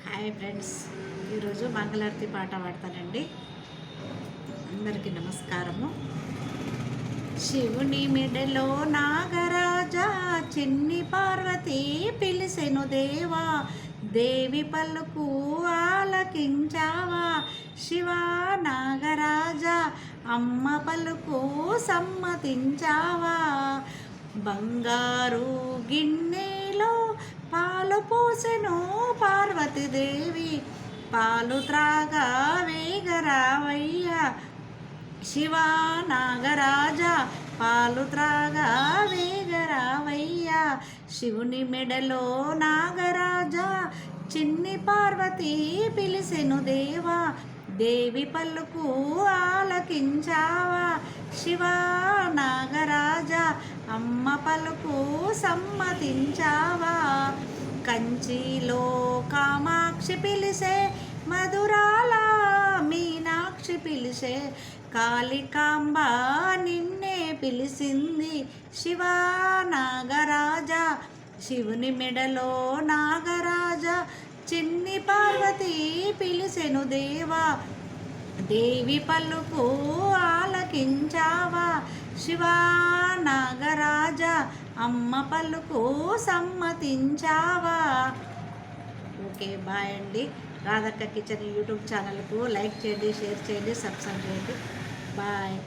Hi friends, ఈరోజు మంగళారతి పాట పాడతానండి. అందరికీ నమస్కారము. శివుని మెడలో నాగరాజా, చిన్ని పార్వతి పిలిసెను దేవా, దేవి పలుకు ఆలకించావా. శివా నాగరాజా, అమ్మ పలుకు సమ్మతించావా. బంగారు గిన్నెలో పాలు పోసెను పార్వతీదేవి, పాలు త్రాగా వేగరావయ్యా. శివా నాగరాజా, పాలు త్రాగా వేగరావయ్యా. శివుని మెడలో నాగరాజా, చిన్ని పార్వతి పిలిసెను దేవా, దేవి పలుకు ఆలకించావా. శివా నాగరాజా, అమ్మ పలుకు సమ్మతించావా. కంచిలో కామాక్షి పిలిసే, మధురాల మీనాక్షి పిలిసే, కాళికాంబ నిన్నే పిలిసింది. శివా నాగరాజా, శివుని మెడలో నాగరాజా, చిన్ని పార్వతి పిలిసెను దేవా, దేవి పలుకు ఆలకించావా. శివా నాగరాజా, అమ్మ పలుకు సమ్మతించావా. ఓకే, బాయ్ అండి. రాధక్క కిచెన్ యూట్యూబ్ ఛానల్కు లైక్ చేయండి, షేర్ చేయండి, సబ్స్క్రైబ్ చేయండి. బాయ్.